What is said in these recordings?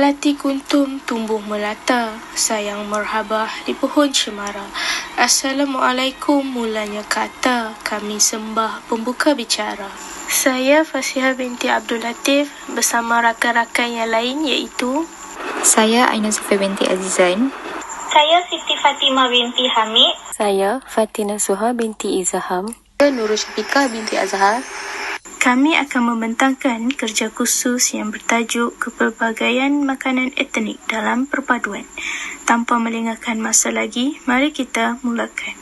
Melati kuntum tumbuh melata, sayang merhabah di pohon cemara. Assalamualaikum mulanya kata, kami sembah pembuka bicara. Saya Fasiha binti Abdul Latif bersama rakan-rakan yang lain iaitu saya Aina Sofia binti Azizan. Saya Siti Fatimah binti Hamid. Saya Fatina Suha binti Izaham. Saya Nurul Syafiqah binti Azhar. Kami akan membentangkan kerja khusus yang bertajuk Kepelbagaian Makanan Etnik dalam Perpaduan. Tanpa melengahkan masa lagi, mari kita mulakan.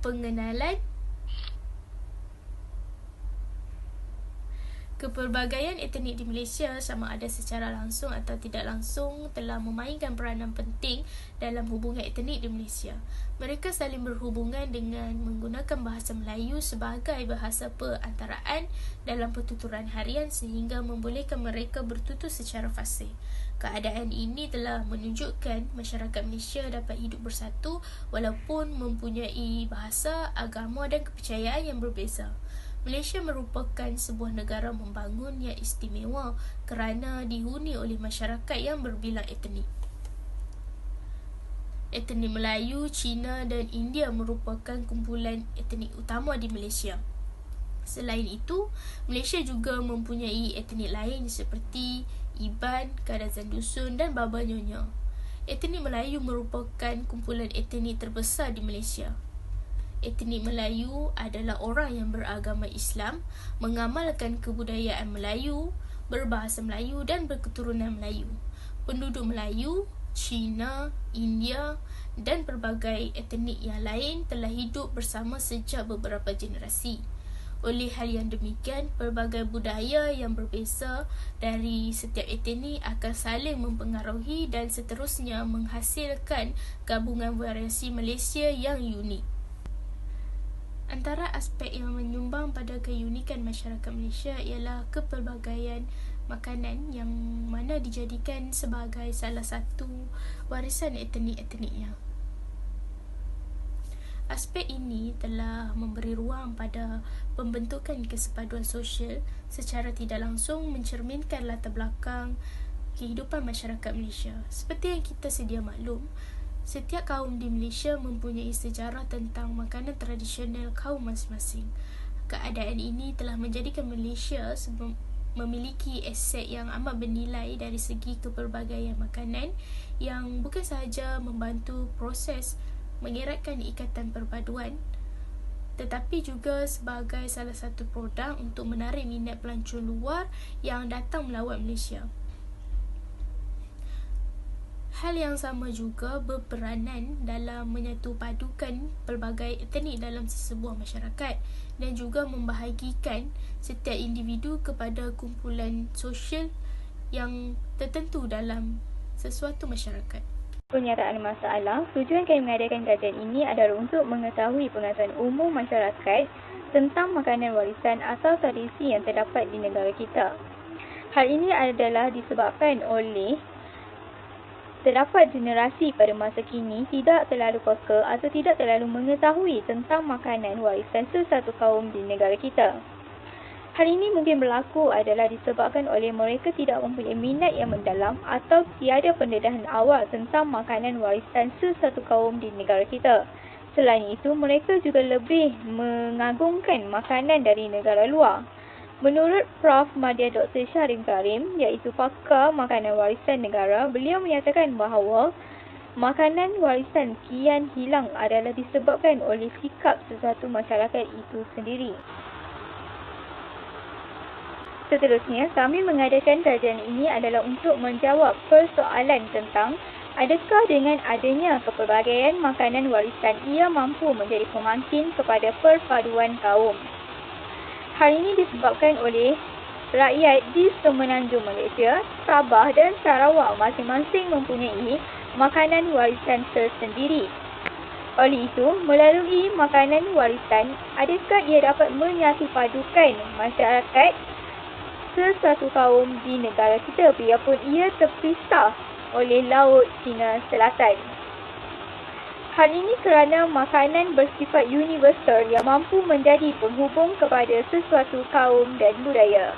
Pengenalan Kepelbagaian etnik di Malaysia, sama ada secara langsung atau tidak langsung, telah memainkan peranan penting dalam hubungan etnik di Malaysia. Mereka saling berhubungan dengan menggunakan bahasa Melayu sebagai bahasa perantaraan dalam pertuturan harian sehingga membolehkan mereka bertutur secara fasih. Keadaan ini telah menunjukkan masyarakat Malaysia dapat hidup bersatu walaupun mempunyai bahasa, agama dan kepercayaan yang berbeza. Malaysia merupakan sebuah negara membangun yang istimewa kerana dihuni oleh masyarakat yang berbilang etnik. Etnik Melayu, Cina dan India merupakan kumpulan etnik utama di Malaysia. Selain itu, Malaysia juga mempunyai etnik lain seperti Iban, Kadazan Dusun dan Baba Nyonya. Etnik Melayu merupakan kumpulan etnik terbesar di Malaysia. Etnik Melayu adalah orang yang beragama Islam, mengamalkan kebudayaan Melayu, berbahasa Melayu dan berketurunan Melayu. Penduduk Melayu, Cina, India dan pelbagai etnik yang lain telah hidup bersama sejak beberapa generasi. Oleh hal yang demikian, pelbagai budaya yang berbeza dari setiap etnik akan saling mempengaruhi dan seterusnya menghasilkan gabungan variasi Malaysia yang unik. Antara aspek yang menyumbang pada keunikan masyarakat Malaysia ialah kepelbagaian makanan yang mana dijadikan sebagai salah satu warisan etnik-etniknya. Aspek ini telah memberi ruang pada pembentukan kesepaduan sosial secara tidak langsung mencerminkan latar belakang kehidupan masyarakat Malaysia. Seperti yang kita sedia maklum, setiap kaum di Malaysia mempunyai sejarah tentang makanan tradisional kaum masing-masing. Keadaan ini telah menjadikan Malaysia memiliki aset yang amat bernilai dari segi kepelbagaian makanan yang bukan sahaja membantu proses mengeratkan ikatan perpaduan, tetapi juga sebagai salah satu produk untuk menarik minat pelancong luar yang datang melawat Malaysia. Hal yang sama juga berperanan dalam menyatu padukan pelbagai etnik dalam sesebuah masyarakat dan juga membahagikan setiap individu kepada kumpulan sosial yang tertentu dalam sesuatu masyarakat. Penyataan masalah, tujuan kami mengadakan kajian ini adalah untuk mengetahui pengetahuan umum masyarakat tentang makanan warisan atau tradisi yang terdapat di negara kita. Hal ini adalah disebabkan oleh terdapat generasi pada masa kini tidak terlalu peka atau tidak terlalu mengetahui tentang makanan warisan sesuatu kaum di negara kita. Hal ini mungkin berlaku adalah disebabkan oleh mereka tidak mempunyai minat yang mendalam atau tiada pendedahan awal tentang makanan warisan sesuatu kaum di negara kita. Selain itu, mereka juga lebih mengagungkan makanan dari negara luar. Menurut Prof. Madya Dr. Syarim Karim, iaitu pakar makanan warisan negara, beliau menyatakan bahawa makanan warisan kian hilang adalah disebabkan oleh sikap sesuatu masyarakat itu sendiri. Seterusnya, kami mengadakan kajian ini adalah untuk menjawab persoalan tentang adakah dengan adanya kepelbagaian makanan warisan ia mampu menjadi pemangkin kepada perpaduan kaum. Hal ini disebabkan oleh rakyat di Semenanjung Malaysia, Sabah dan Sarawak masing-masing mempunyai makanan warisan tersendiri. Oleh itu, melalui makanan warisan, adakah ia dapat menyatupadukan masyarakat sesuatu kaum di negara kita biarpun ia terpisah oleh Laut Cina Selatan? Hal ini kerana makanan bersifat universal yang mampu menjadi penghubung kepada sesuatu kaum dan budaya.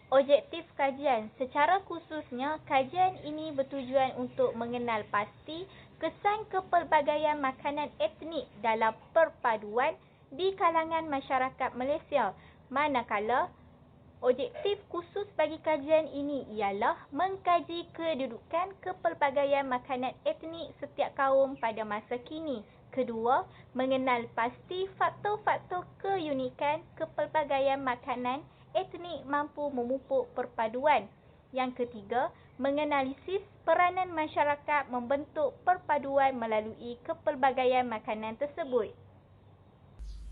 Objektif kajian. Secara khususnya, kajian ini bertujuan untuk mengenal pasti kesan kepelbagaian makanan etnik dalam perpaduan di kalangan masyarakat Malaysia. Manakala, objektif khusus bagi kajian ini ialah mengkaji kedudukan kepelbagaian makanan etnik setiap kaum pada masa kini. Kedua, mengenal pasti faktor-faktor keunikan kepelbagaian makanan etnik mampu memupuk perpaduan. Yang ketiga, menganalisis peranan masyarakat membentuk perpaduan melalui kepelbagaian makanan tersebut.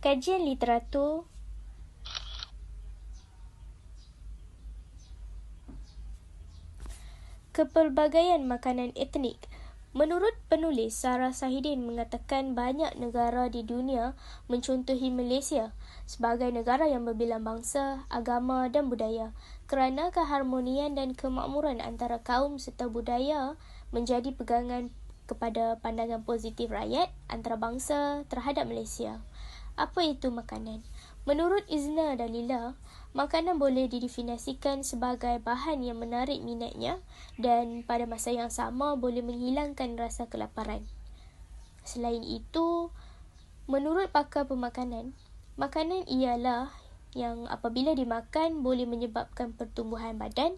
Kajian literatur kepelbagaian makanan etnik. Menurut penulis Sarah Sahidin mengatakan banyak negara di dunia mencontohi Malaysia sebagai negara yang berbilang bangsa, agama dan budaya kerana keharmonian dan kemakmuran antara kaum serta budaya menjadi pegangan kepada pandangan positif rakyat antarabangsa terhadap Malaysia. Apa itu makanan? Menurut Izna Dalila, makanan boleh didefinisikan sebagai bahan yang menarik minatnya dan pada masa yang sama boleh menghilangkan rasa kelaparan. Selain itu, menurut pakar pemakanan, makanan ialah yang apabila dimakan boleh menyebabkan pertumbuhan badan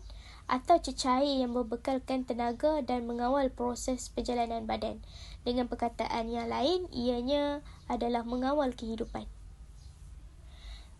atau cecair yang membekalkan tenaga dan mengawal proses perjalanan badan. Dengan perkataan yang lain, ianya adalah mengawal kehidupan.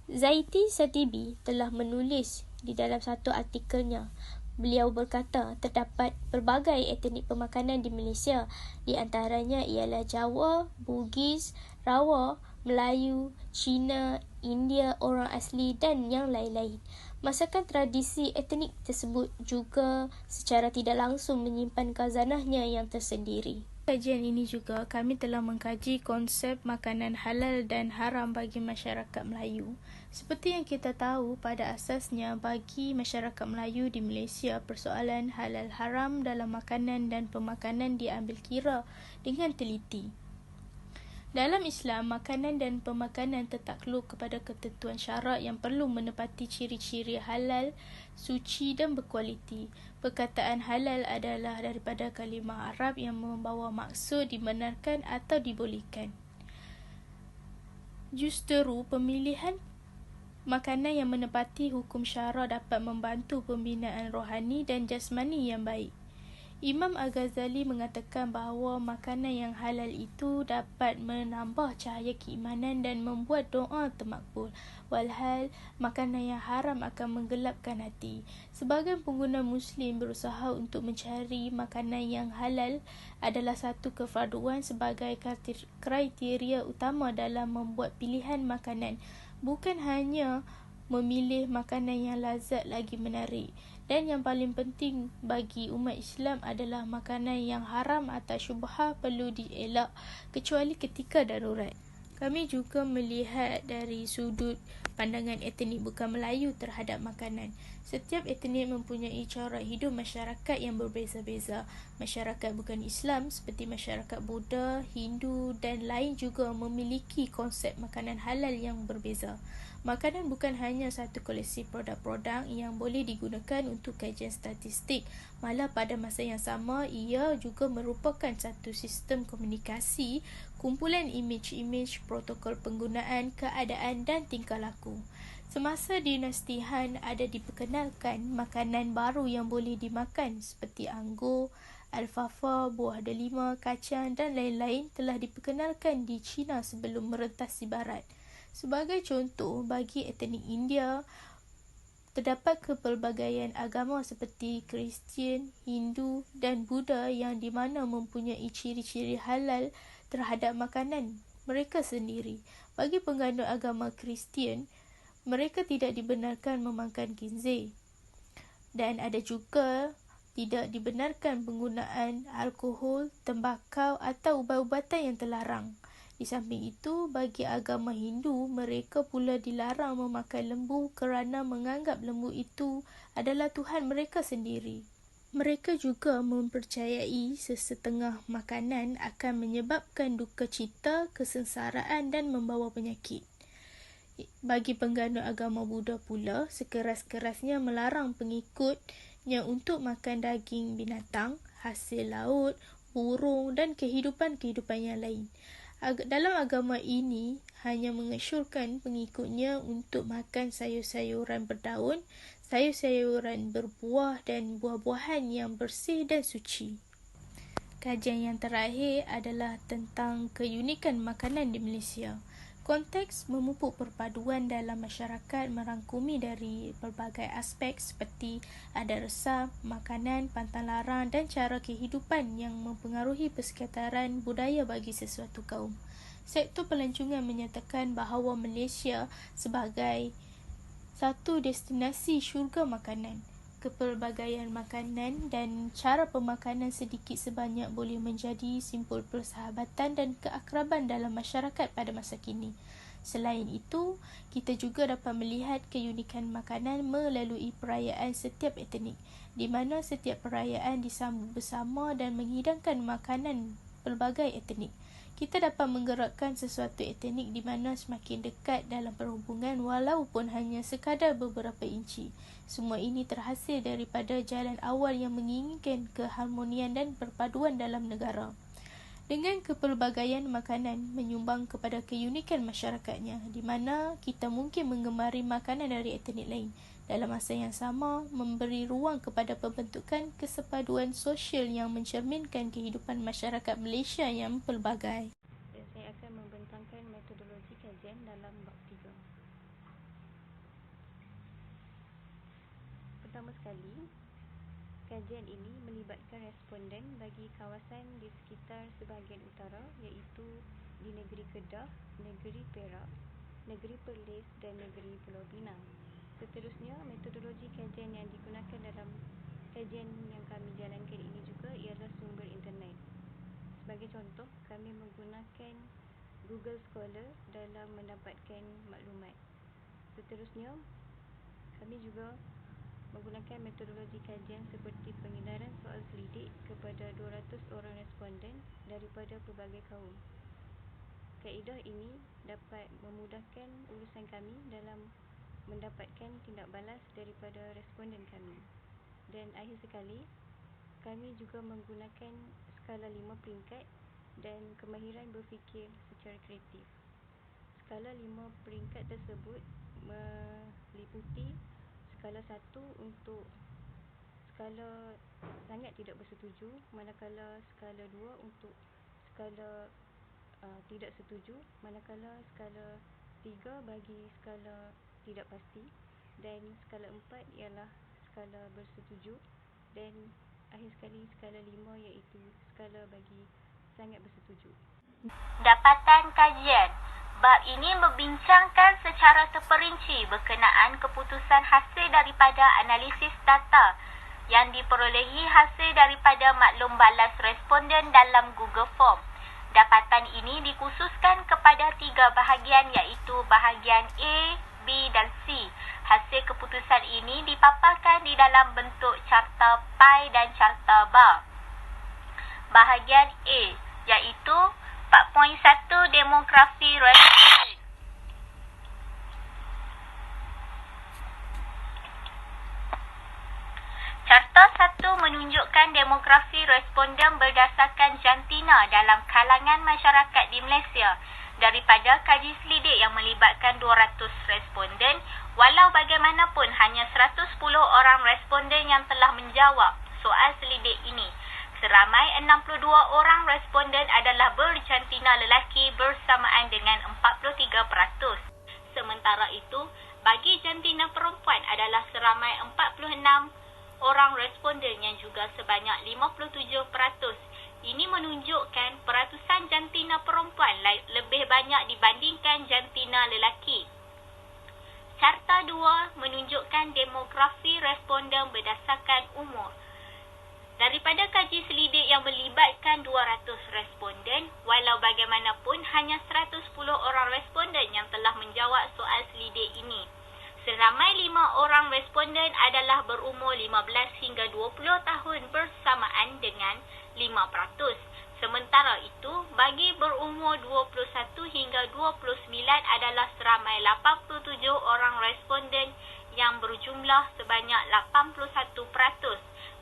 Zaiti Satibi telah menulis di dalam satu artikelnya. Beliau berkata, terdapat pelbagai etnik pemakanan di Malaysia. Di antaranya ialah Jawa, Bugis, Rawa, Melayu, Cina, India, orang asli dan yang lain-lain. Masakan tradisi etnik tersebut juga secara tidak langsung menyimpan khazanahnya yang tersendiri. Kajian ini juga kami telah mengkaji konsep makanan halal dan haram bagi masyarakat Melayu. Seperti yang kita tahu, pada asasnya bagi masyarakat Melayu di Malaysia, persoalan halal haram dalam makanan dan pemakanan diambil kira dengan teliti. Dalam Islam, makanan dan pemakanan tertakluk kepada ketentuan syarak yang perlu menepati ciri-ciri halal, suci dan berkualiti. Perkataan halal adalah daripada kalimah Arab yang membawa maksud dibenarkan atau dibolehkan. Justeru, pemilihan makanan yang menepati hukum syarak dapat membantu pembinaan rohani dan jasmani yang baik. Imam Al-Ghazali mengatakan bahawa makanan yang halal itu dapat menambah cahaya keimanan dan membuat doa termakbul. Walhal, makanan yang haram akan menggelapkan hati. Sebagian pengguna Muslim berusaha untuk mencari makanan yang halal adalah satu kefarduan sebagai kriteria utama dalam membuat pilihan makanan. Bukan hanya memilih makanan yang lazat lagi menarik. Dan yang paling penting bagi umat Islam adalah makanan yang haram atau syubhah perlu dielak kecuali ketika darurat. Kami juga melihat dari sudut pandangan etnik bukan Melayu terhadap makanan. Setiap etnik mempunyai cara hidup masyarakat yang berbeza-beza. Masyarakat bukan Islam seperti masyarakat Buddha, Hindu dan lain juga memiliki konsep makanan halal yang berbeza. Makanan bukan hanya satu koleksi produk-produk yang boleh digunakan untuk kajian statistik. Malah pada masa yang sama, ia juga merupakan satu sistem komunikasi, kumpulan imej-imej, protokol penggunaan, keadaan dan tingkah laku. Semasa dinasti Han ada diperkenalkan makanan baru yang boleh dimakan seperti anggur, alfalfa, buah delima, kacang dan lain-lain telah diperkenalkan di China sebelum merentasi barat. Sebagai contoh, bagi etnik India, terdapat kepelbagaian agama seperti Kristian, Hindu dan Buddha yang di mana mempunyai ciri-ciri halal terhadap makanan mereka sendiri. Bagi penganut agama Kristian, mereka tidak dibenarkan memakan khinzir. Dan ada juga tidak dibenarkan penggunaan alkohol, tembakau atau ubat-ubatan yang terlarang. Di samping itu, bagi agama Hindu, mereka pula dilarang memakan lembu kerana menganggap lembu itu adalah Tuhan mereka sendiri. Mereka juga mempercayai sesetengah makanan akan menyebabkan duka cita, kesengsaraan dan membawa penyakit. Bagi pengganut agama Buddha pula, sekeras-kerasnya melarang pengikutnya untuk makan daging binatang, hasil laut, burung dan kehidupan-kehidupan yang lain. Dalam agama ini, hanya mengesyorkan pengikutnya untuk makan sayur-sayuran berdaun, sayur-sayuran berbuah dan buah-buahan yang bersih dan suci. Kajian yang terakhir adalah tentang keunikan makanan di Malaysia. Konteks memupuk perpaduan dalam masyarakat merangkumi dari pelbagai aspek seperti adat resam, makanan, pantang larang dan cara kehidupan yang mempengaruhi persekitaran budaya bagi sesuatu kaum. Sektor pelancongan menyatakan bahawa Malaysia sebagai satu destinasi syurga makanan. Kepelbagaian makanan dan cara pemakanan sedikit sebanyak boleh menjadi simbol persahabatan dan keakraban dalam masyarakat pada masa kini. Selain itu, kita juga dapat melihat keunikan makanan melalui perayaan setiap etnik, di mana setiap perayaan disambut bersama dan menghidangkan makanan pelbagai etnik. Kita dapat menggerakkan sesuatu etnik di mana semakin dekat dalam perhubungan walaupun hanya sekadar beberapa inci. Semua ini terhasil daripada jalan awal yang menginginkan keharmonian dan perpaduan dalam negara. Dengan kepelbagaian makanan menyumbang kepada keunikan masyarakatnya, di mana kita mungkin menggemari makanan dari etnik lain. Dalam masa yang sama, memberi ruang kepada pembentukan kesepaduan sosial yang mencerminkan kehidupan masyarakat Malaysia yang pelbagai. Dan saya akan membentangkan metodologi kajian dalam bab 3. Pertama sekali, kajian ini melibatkan responden bagi kawasan di sekitar sebahagian utara iaitu di negeri Kedah, negeri Perak, negeri Perlis dan negeri Pulau Pinang. Seterusnya, metodologi kajian yang digunakan dalam kajian yang kami jalankan ini juga ialah sumber internet. Sebagai contoh, kami menggunakan Google Scholar dalam mendapatkan maklumat. Seterusnya, kami juga menggunakan metodologi kajian seperti pengedaran soal selidik kepada 200 orang responden daripada pelbagai kaum. Kaedah ini dapat memudahkan urusan kami dalam mendapatkan tindak balas daripada responden kami. Dan akhir sekali, kami juga menggunakan skala 5 peringkat dan kemahiran berfikir secara kreatif. Skala 5 peringkat tersebut meliputi skala 1 untuk skala sangat tidak bersetuju, manakala skala 2 untuk skala tidak setuju, manakala skala 3 bagi skala tidak pasti, dan skala 4 ialah skala bersetuju, dan akhir sekali skala 5 iaitu skala bagi sangat bersetuju. Dapatan kajian. Bab ini membincangkan secara terperinci berkenaan keputusan hasil daripada analisis data yang diperolehi hasil daripada maklum balas responden dalam Google Form. Dapatan ini dikhususkan kepada 3 bahagian iaitu bahagian A, B dan C. Hasil keputusan ini dipaparkan di dalam bentuk carta pie dan carta bar. Bahagian A iaitu 4.1 demografi responden. Carta 1 menunjukkan demografi responden berdasarkan jantina dalam kalangan masyarakat di Malaysia. Daripada kaji selidik yang melibatkan 200 responden, walau bagaimanapun hanya 110 orang responden yang telah menjawab soal selidik ini. Seramai 62 orang responden adalah berjantina lelaki bersamaan dengan 43%. Sementara itu, bagi jantina perempuan adalah seramai 46 orang responden yang juga sebanyak 57%. Ini menunjukkan peratusan jantina perempuan lebih banyak dibandingkan jantina lelaki. Carta 2 menunjukkan demografi responden berdasarkan umur. Daripada kaji selidik yang melibatkan 200 responden, walau bagaimanapun hanya 110 orang responden yang telah menjawab soal selidik ini. Seramai 5 orang responden adalah berumur 15 hingga 20 tahun bersamaan dengan 5%. Sementara itu, bagi berumur 21 hingga 29 adalah seramai 87 orang responden yang berjumlah sebanyak 81%,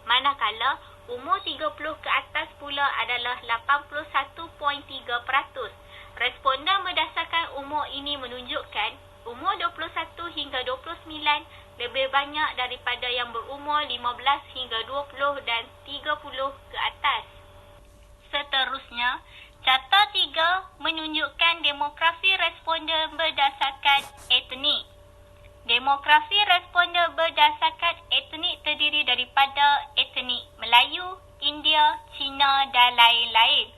manakala umur 30 ke atas pula adalah 81.3%. Responden berdasarkan umur ini menunjukkan umur 21 hingga 29 lebih banyak daripada yang berumur 15 hingga 20 dan 30 ke atas. Seterusnya, carta 3 menunjukkan demografi responden berdasarkan etnik. Demografi responden berdasarkan etnik terdiri daripada etnik Melayu, India, Cina dan lain-lain.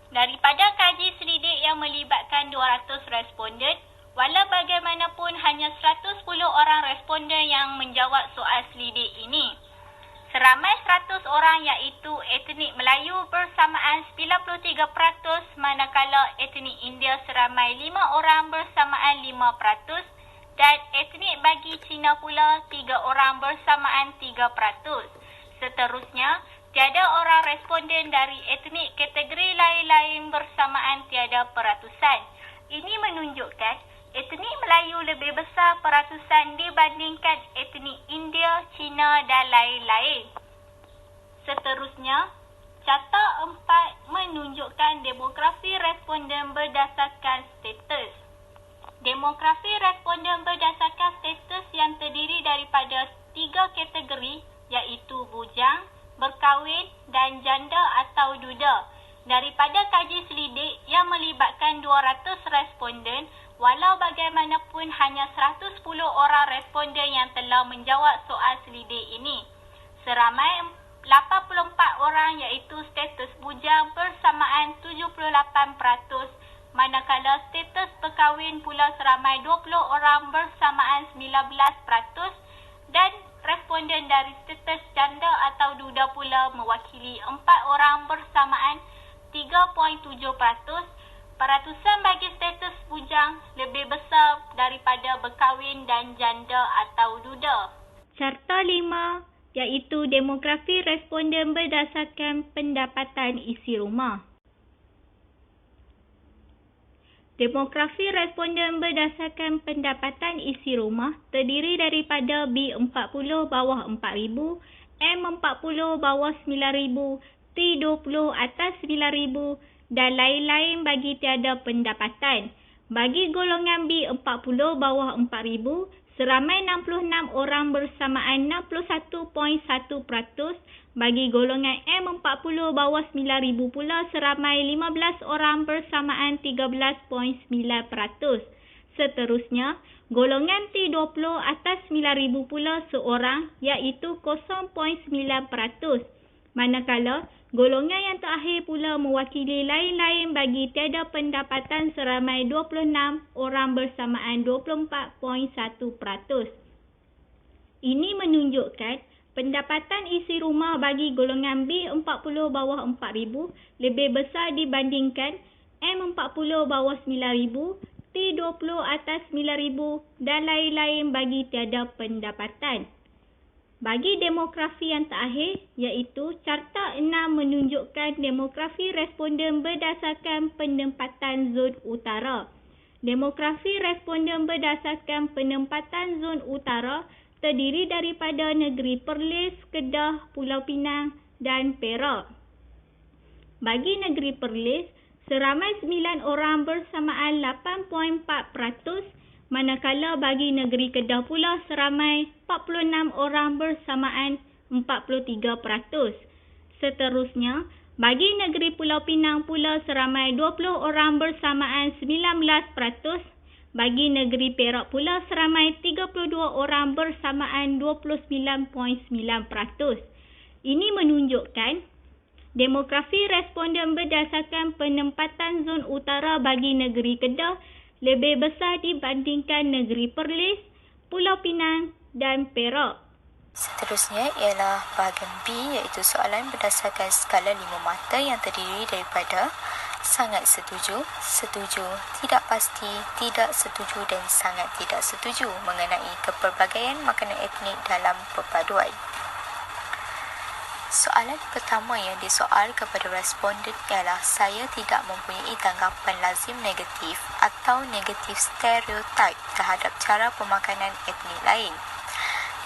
Daripada kaji selidik yang melibatkan 200 responden, walau bagaimanapun hanya 110 orang responden yang menjawab soal selidik ini. Seramai 100 orang iaitu etnik Melayu bersamaan 93%, manakala etnik India seramai 5 orang bersamaan 5%, dan etnik bagi Cina pula 3 orang bersamaan 3%. Seterusnya, tiada orang responden dari etnik kategori lain-lain bersamaan tiada peratusan. Ini menunjukkan etnik Melayu lebih besar peratusan dibandingkan etnik India, Cina dan lain-lain. Seterusnya, carta 4 menunjukkan demografi responden berdasarkan status. Demografi responden berdasarkan status yang terdiri daripada 3 kategori iaitu bujang, berkahwin dan janda atau duda. Daripada kaji selidik yang melibatkan 200 responden, walau bagaimanapun hanya 110 orang responden yang telah menjawab soal selidik ini. Seramai 84 orang iaitu status bujang bersamaan 78%, manakala status berkahwin pula seramai 20 orang bersamaan 19%, dan responden dari status janda atau duda pula mewakili 4 orang bersamaan 3.7%. Peratusan bagi status bujang lebih besar daripada berkahwin dan janda atau duda. Carta 5 iaitu demografi responden berdasarkan pendapatan isi rumah. Demografi responden berdasarkan pendapatan isi rumah terdiri daripada B40 bawah 4,000, M40 bawah 9,000, T20 atas 9,000 dan lain-lain bagi tiada pendapatan. Bagi golongan B40 bawah 4,000, seramai 66 orang bersamaan 61.1%. Bagi golongan M40 bawah 9,000 pula seramai 15 orang bersamaan 13.9%. Seterusnya, golongan T20 atas 9,000 pula seorang iaitu 0.9%. Manakala, golongan yang terakhir pula mewakili lain-lain bagi tiada pendapatan seramai 26 orang bersamaan 24.1%. Ini menunjukkan pendapatan isi rumah bagi golongan B40 bawah 4,000 lebih besar dibandingkan M40 bawah 9,000, T20 atas 9,000 dan lain-lain bagi tiada pendapatan. Bagi demografi yang terakhir iaitu carta 6 menunjukkan demografi responden berdasarkan penempatan zon utara. Demografi responden berdasarkan penempatan zon utara terdiri daripada negeri Perlis, Kedah, Pulau Pinang dan Perak. Bagi negeri Perlis, seramai 9 orang bersamaan 8.4%, manakala bagi negeri Kedah pula seramai 46 orang bersamaan 43%. Seterusnya, bagi negeri Pulau Pinang pula seramai 20 orang bersamaan 19%, bagi negeri Perak pula seramai 32 orang bersamaan 29.9%. Ini menunjukkan demografi responden berdasarkan penempatan zon utara bagi negeri Kedah lebih besar dibandingkan negeri Perlis, Pulau Pinang dan Perak. Seterusnya ialah bahagian B iaitu soalan berdasarkan skala 5 mata yang terdiri daripada sangat setuju, setuju, tidak pasti, tidak setuju dan sangat tidak setuju mengenai kepelbagaian makanan etnik dalam perpaduan. Soalan pertama yang disoal kepada responden ialah saya tidak mempunyai tanggapan lazim negatif atau negatif stereotip terhadap cara pemakanan etnik lain.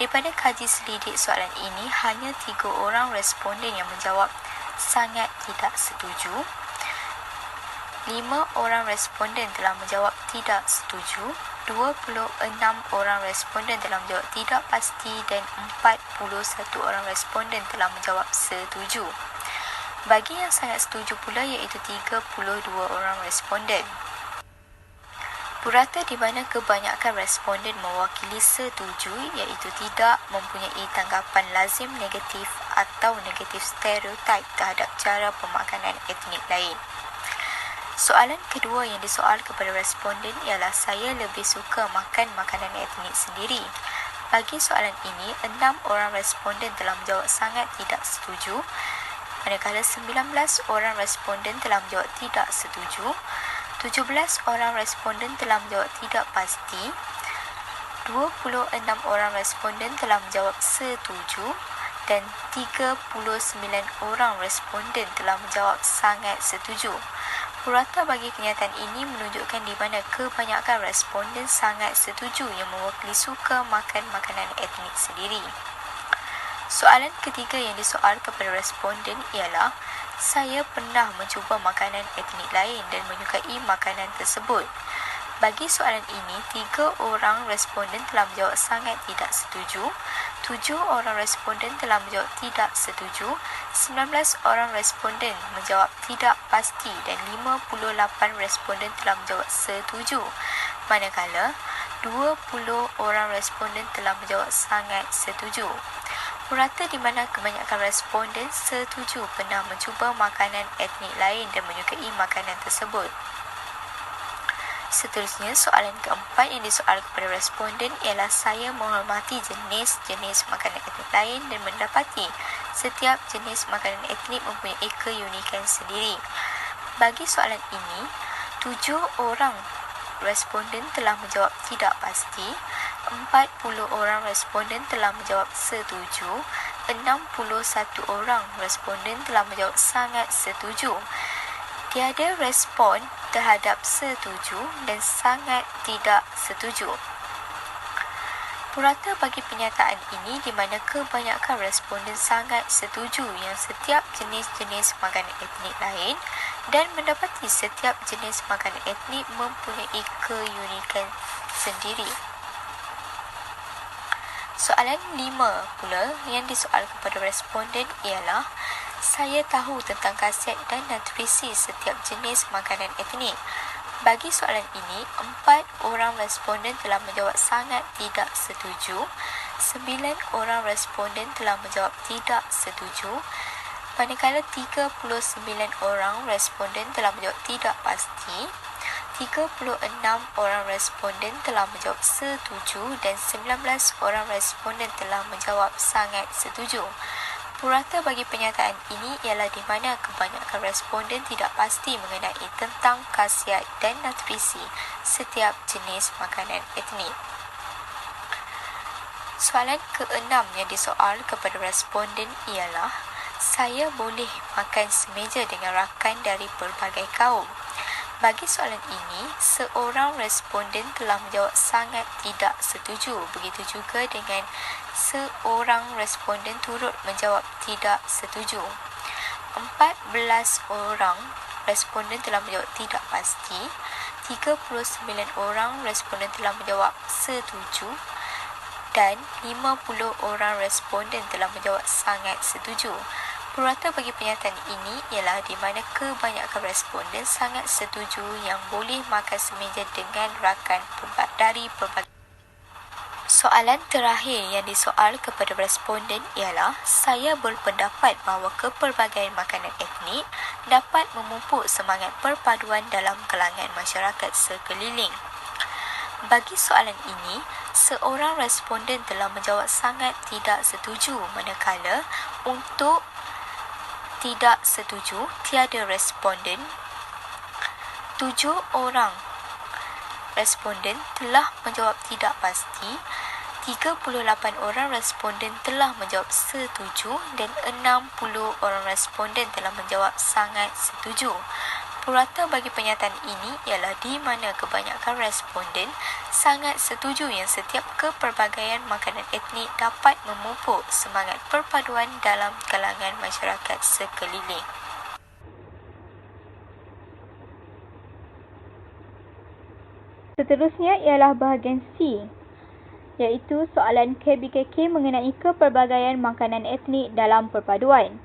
Daripada kaji selidik soalan ini, hanya 3 orang responden yang menjawab sangat tidak setuju. 5 orang responden telah menjawab tidak setuju, 26 orang responden telah menjawab tidak pasti dan 41 orang responden telah menjawab setuju. Bagi yang sangat setuju pula iaitu 32 orang responden. Purata di mana kebanyakan responden mewakili setuju iaitu tidak mempunyai tanggapan lazim negatif atau negatif stereotip terhadap cara pemakanan etnik lain. Soalan kedua yang disoal kepada responden ialah saya lebih suka makan makanan etnik sendiri. Bagi soalan ini, 6 orang responden telah menjawab sangat tidak setuju, manakala 19 orang responden telah menjawab tidak setuju, 17 orang responden telah menjawab tidak pasti, 26 orang responden telah menjawab setuju dan 39 orang responden telah menjawab sangat setuju. Purata bagi kenyataan ini menunjukkan di mana kebanyakan responden sangat setuju yang mewakili suka makan makanan etnik sendiri. Soalan ketiga yang disoal kepada responden ialah saya pernah mencuba makanan etnik lain dan menyukai makanan tersebut. Bagi soalan ini, 3 orang responden telah menjawab sangat tidak setuju, 7 orang responden telah menjawab tidak setuju, 19 orang responden menjawab tidak pasti dan 58 responden telah menjawab setuju. Manakala 20 orang responden telah menjawab sangat setuju. Purata di mana kebanyakan responden setuju pernah mencuba makanan etnik lain dan menyukai makanan tersebut. Seterusnya, soalan keempat yang disoal kepada responden ialah saya menghormati jenis-jenis makanan etnik lain dan mendapati setiap jenis makanan etnik mempunyai keunikan sendiri. Bagi soalan ini, 7 orang responden telah menjawab tidak pasti, 40 orang responden telah menjawab setuju, 61 orang responden telah menjawab sangat setuju. Tiada respon terhadap setuju dan sangat tidak setuju. Purata bagi penyataan ini di mana kebanyakan responden sangat setuju yang setiap jenis-jenis makanan etnik lain dan mendapati setiap jenis makanan etnik mempunyai keunikan sendiri. Soalan 5 pula yang disoal kepada responden ialah saya tahu tentang khasiat dan nutrisi setiap jenis makanan etnik. Bagi soalan ini, 4 orang responden telah menjawab sangat tidak setuju, 9 orang responden telah menjawab tidak setuju, manakala 39 orang responden telah menjawab tidak pasti, 36 orang responden telah menjawab setuju dan 19 orang responden telah menjawab sangat setuju. Purata bagi penyataan ini ialah di mana kebanyakan responden tidak pasti mengenai tentang khasiat dan nutrisi setiap jenis makanan etnik. Soalan ke-6 yang disoal kepada responden ialah saya boleh makan semeja dengan rakan dari pelbagai kaum. Bagi soalan ini, seorang responden telah menjawab sangat tidak setuju. Begitu juga dengan seorang responden turut menjawab tidak setuju. 14 orang responden telah menjawab tidak pasti. 39 orang responden telah menjawab setuju. Dan 50 orang responden telah menjawab sangat setuju. Purata bagi penyataan ini ialah di mana kebanyakan responden sangat setuju yang boleh makan semeja dengan rakan dari pelbagai. Soalan terakhir yang disoal kepada responden ialah saya berpendapat bahawa kepelbagaian makanan etnik dapat memupuk semangat perpaduan dalam kalangan masyarakat sekeliling. Bagi soalan ini, seorang responden telah menjawab sangat tidak setuju, manakala untuk tidak setuju tiada responden. 7 orang responden telah menjawab tidak pasti, 38 orang responden telah menjawab setuju dan 60 orang responden telah menjawab sangat setuju. Purata bagi pernyataan ini ialah di mana kebanyakan responden sangat setuju yang setiap kepelbagaian makanan etnik dapat memupuk semangat perpaduan dalam kalangan masyarakat sekeliling. Seterusnya ialah bahagian C, iaitu soalan KBKK mengenai kepelbagaian makanan etnik dalam perpaduan.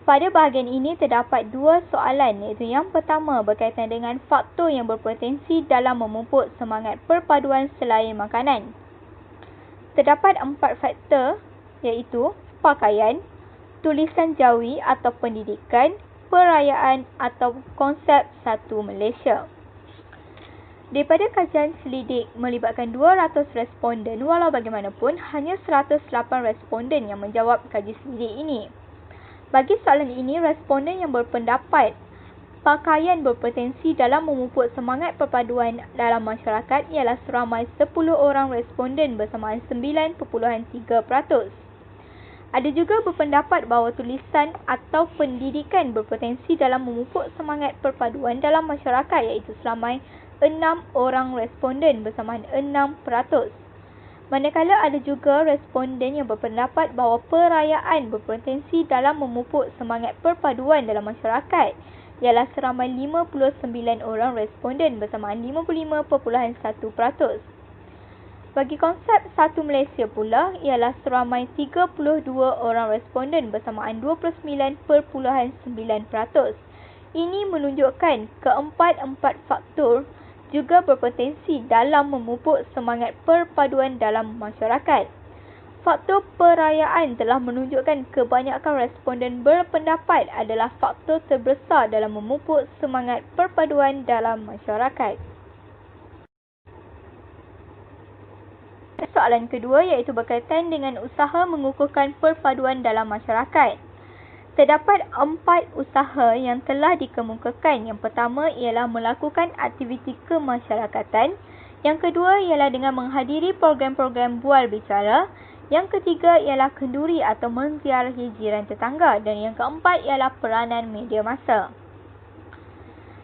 Pada bahagian ini terdapat dua soalan, iaitu yang pertama berkaitan dengan faktor yang berpotensi dalam memupuk semangat perpaduan selain makanan. Terdapat 4 faktor, iaitu pakaian, tulisan jawi atau pendidikan, perayaan atau konsep satu Malaysia. Daripada kajian selidik melibatkan 200 responden, walau bagaimanapun hanya 108 responden yang menjawab kaji selidik ini. Bagi soalan ini, responden yang berpendapat pakaian berpotensi dalam memupuk semangat perpaduan dalam masyarakat ialah seramai 10 orang responden bersamaan 9.3%. Ada juga berpendapat bahawa tulisan atau pendidikan berpotensi dalam memupuk semangat perpaduan dalam masyarakat, iaitu seramai 6 orang responden bersamaan 6%. Manakala ada juga responden yang berpendapat bahawa perayaan berpotensi dalam memupuk semangat perpaduan dalam masyarakat, ialah seramai 59 orang responden bersamaan 55.1%. Bagi konsep satu Malaysia pula, ialah seramai 32 orang responden bersamaan 29.9%. Ini menunjukkan keempat-empat faktor juga berpotensi dalam memupuk semangat perpaduan dalam masyarakat. Faktor perayaan telah menunjukkan kebanyakan responden berpendapat adalah faktor terbesar dalam memupuk semangat perpaduan dalam masyarakat. Soalan kedua iaitu berkaitan dengan usaha mengukuhkan perpaduan dalam masyarakat. Terdapat 4 usaha yang telah dikemukakan. Yang pertama ialah melakukan aktiviti kemasyarakatan. Yang kedua ialah dengan menghadiri program-program bual bicara. Yang ketiga ialah kenduri atau menziarahi jiran tetangga. Dan yang keempat ialah peranan media massa.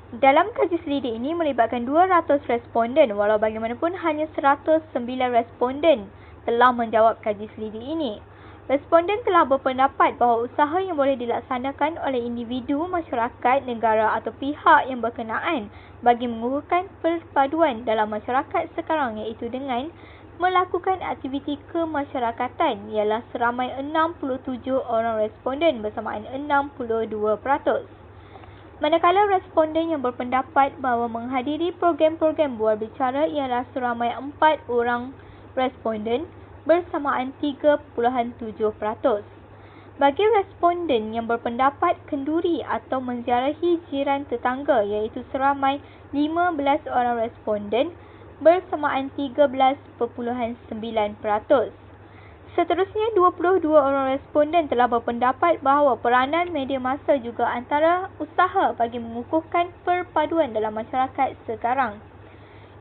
Dalam kaji selidik ini melibatkan 200 responden, walau bagaimanapun hanya 109 responden telah menjawab kaji selidik ini. Responden telah berpendapat bahawa usaha yang boleh dilaksanakan oleh individu, masyarakat, negara atau pihak yang berkenaan bagi mengukuhkan perpaduan dalam masyarakat sekarang, iaitu dengan melakukan aktiviti kemasyarakatan, ialah seramai 67 orang responden bersamaan 62%. Manakala responden yang berpendapat bahawa menghadiri program-program bual bicara ialah seramai 4 orang responden bersamaan 3.7%. Bagi responden yang berpendapat kenduri atau menziarahi jiran tetangga, iaitu seramai 15 orang responden bersamaan 13.9%. Seterusnya, 22 orang responden telah berpendapat bahawa peranan media massa juga antara usaha bagi mengukuhkan perpaduan dalam masyarakat sekarang.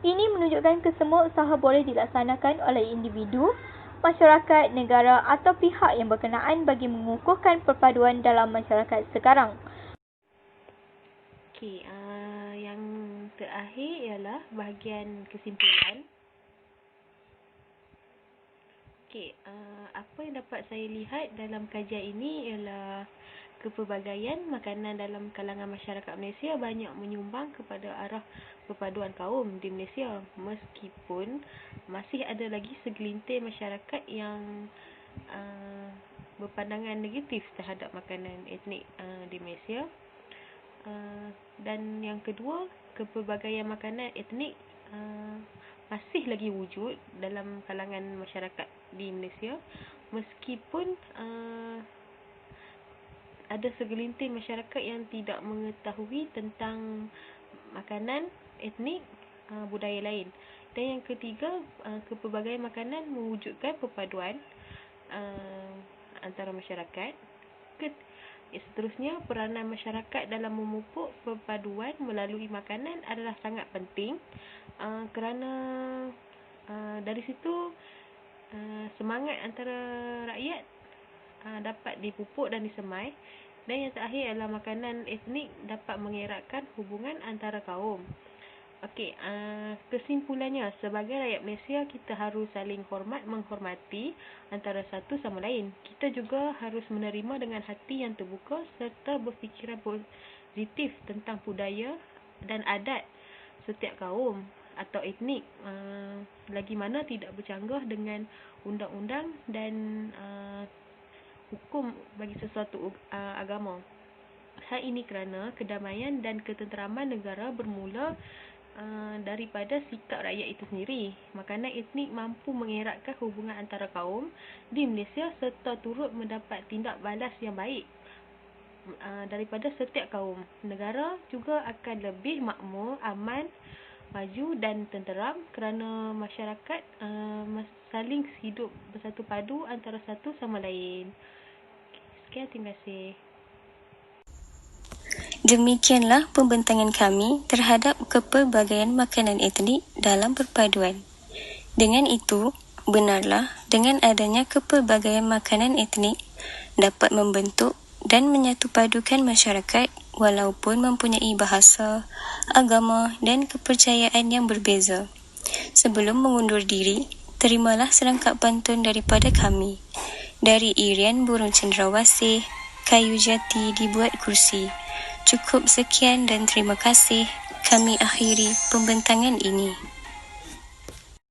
Ini menunjukkan kesemua usaha boleh dilaksanakan oleh individu, masyarakat, negara atau pihak yang berkenaan bagi mengukuhkan perpaduan dalam masyarakat sekarang. Okey, yang terakhir ialah bahagian kesimpulan. Okey, apa yang dapat saya lihat dalam kajian ini ialah kepelbagaian makanan dalam kalangan masyarakat Malaysia banyak menyumbang kepada arah perpaduan kaum di Malaysia, meskipun masih ada lagi segelintir masyarakat yang berpandangan negatif terhadap makanan etnik di Malaysia. Dan yang kedua, kepelbagaian makanan etnik masih lagi wujud dalam kalangan masyarakat di Malaysia, meskipun ada segelintir masyarakat yang tidak mengetahui tentang makanan etnik budaya lain. Dan yang ketiga, kepelbagaian makanan mewujudkan perpaduan antara masyarakat. Seterusnya, peranan masyarakat dalam memupuk perpaduan melalui makanan adalah sangat penting, kerana dari situ semangat antara rakyat dapat dipupuk dan disemai. Dan yang terakhir adalah makanan etnik dapat mengeratkan hubungan antara kaum. Okey, kesimpulannya, sebagai rakyat Malaysia, kita harus saling menghormati antara satu sama lain. Kita juga harus menerima dengan hati yang terbuka serta berfikiran positif tentang budaya dan adat setiap kaum atau etnik, lagi mana tidak bercanggah dengan undang-undang dan hukum bagi sesuatu agama. Hal ini kerana kedamaian dan ketenteraman negara bermula daripada sikap rakyat itu sendiri. Makanan etnik mampu mengeratkan hubungan antara kaum di Malaysia serta turut mendapat tindak balas yang baik daripada setiap kaum. Negara juga akan lebih makmur, aman, maju dan tenteram kerana masyarakat saling hidup bersatu padu antara satu sama lain. Sekian, terima kasih. Demikianlah pembentangan kami terhadap kepelbagaian makanan etnik dalam perpaduan. Dengan itu, benarlah dengan adanya kepelbagaian makanan etnik dapat membentuk dan menyatupadukan masyarakat walaupun mempunyai bahasa, agama dan kepercayaan yang berbeza. Sebelum mengundur diri, terimalah serangkap pantun daripada kami. Dari Irian Burung Cendrawasih, kayu jati dibuat kursi. Cukup sekian dan terima kasih. Kami akhiri pembentangan ini.